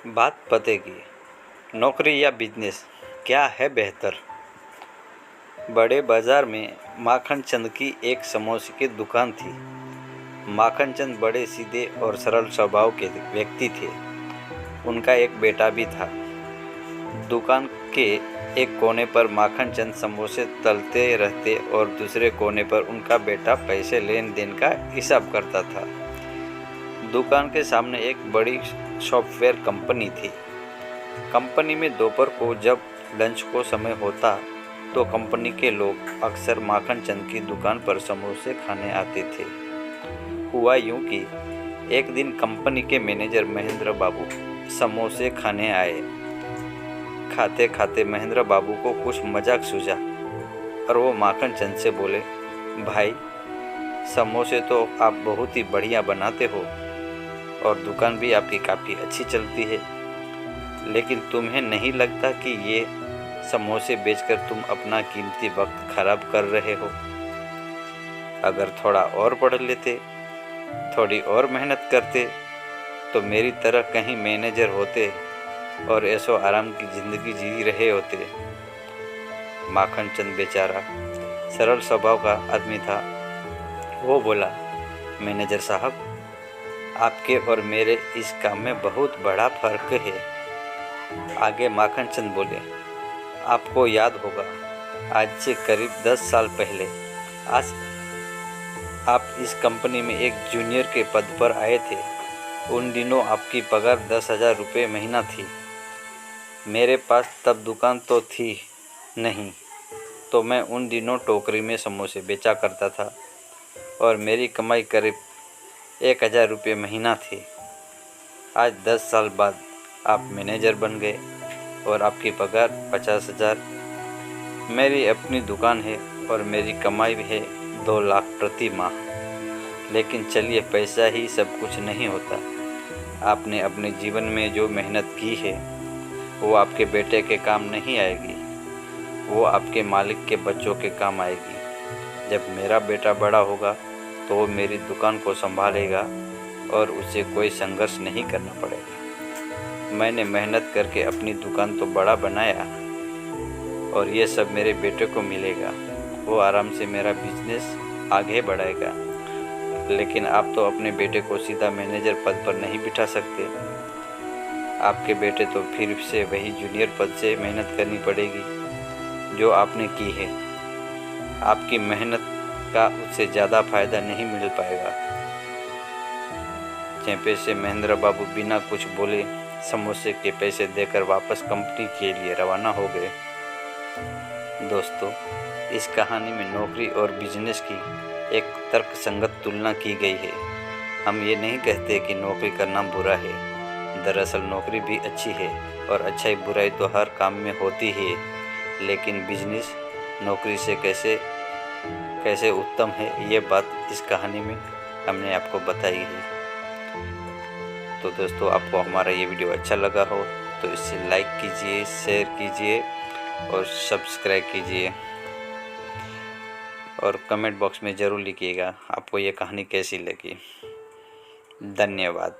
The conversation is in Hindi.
बात पते की। नौकरी या बिजनेस, क्या है बेहतर? बड़े बाजार में माखन चंद की एक समोसे की दुकान थी। माखन चंद बड़े सीधे और सरल स्वभाव के व्यक्ति थे। उनका एक बेटा भी था। दुकान के एक कोने पर माखन चंद समोसे तलते रहते और दूसरे कोने पर उनका बेटा पैसे लेन देन का हिसाब करता था। दुकान के सामने एक बड़ी सॉफ्टवेयर कंपनी थी। कंपनी में दोपहर को जब लंच को समय होता तो कंपनी के लोग अक्सर माखन चंद की दुकान पर समोसे खाने आते थे। हुआ यूं कि एक दिन कंपनी के मैनेजर महेंद्र बाबू समोसे खाने आए। खाते खाते महेंद्र बाबू को कुछ मजाक सूझा और वो माखन चंद से बोले, भाई, समोसे तो आप बहुत ही बढ़िया बनाते हो और दुकान भी आपकी काफ़ी अच्छी चलती है, लेकिन तुम्हें नहीं लगता कि ये समोसे बेचकर तुम अपना कीमती वक्त खराब कर रहे हो? अगर थोड़ा और पढ़ लेते, थोड़ी और मेहनत करते तो मेरी तरह कहीं मैनेजर होते और ऐशो आराम की ज़िंदगी जी रहे होते। माखन चंद बेचारा सरल स्वभाव का आदमी था। वो बोला, मैनेजर साहब, आपके और मेरे इस काम में बहुत बड़ा फर्क है। आगे माखन चंद बोले, आपको याद होगा, आज से करीब 10 साल पहले आज आप इस कंपनी में एक जूनियर के पद पर आए थे। उन दिनों आपकी पगार 10,000 रुपये महीना थी। मेरे पास तब दुकान तो थी नहीं, तो मैं उन दिनों टोकरी में समोसे बेचा करता था और मेरी कमाई करीब 1,000 रुपये महीना थी। आज 10 साल बाद आप मैनेजर बन गए और आपकी पगार 50,000। मेरी अपनी दुकान है और मेरी कमाई भी है 2 लाख प्रति माह। लेकिन चलिए, पैसा ही सब कुछ नहीं होता। आपने अपने जीवन में जो मेहनत की है वो आपके बेटे के काम नहीं आएगी, वो आपके मालिक के बच्चों के काम आएगी। जब मेरा बेटा बड़ा होगा तो वो मेरी दुकान को संभालेगा और उसे कोई संघर्ष नहीं करना पड़ेगा। मैंने मेहनत करके अपनी दुकान तो बड़ा बनाया और ये सब मेरे बेटे को मिलेगा। वो आराम से मेरा बिजनेस आगे बढ़ाएगा। लेकिन आप तो अपने बेटे को सीधा मैनेजर पद पर नहीं बिठा सकते। आपके बेटे तो फिर से वही जूनियर पद से मेहनत करनी पड़ेगी जो आपने की है। आपकी मेहनत का उससे ज़्यादा फायदा नहीं मिल पाएगा। चेपे से महेंद्र बाबू बिना कुछ बोले समोसे के पैसे देकर वापस कंपनी के लिए रवाना हो गए। दोस्तों, इस कहानी में नौकरी और बिजनेस की एक तर्कसंगत तुलना की गई है। हम ये नहीं कहते कि नौकरी करना बुरा है। दरअसल नौकरी भी अच्छी है और अच्छाई बुराई तो हर काम में होती है, लेकिन बिजनेस नौकरी से कैसे उत्तम है, ये बात इस कहानी में हमने आपको बताई है। तो दोस्तों, आपको हमारा ये वीडियो अच्छा लगा हो तो इसे लाइक कीजिए, शेयर कीजिए और सब्सक्राइब कीजिए और कमेंट बॉक्स में ज़रूर लिखिएगा आपको ये कहानी कैसी लगी। धन्यवाद।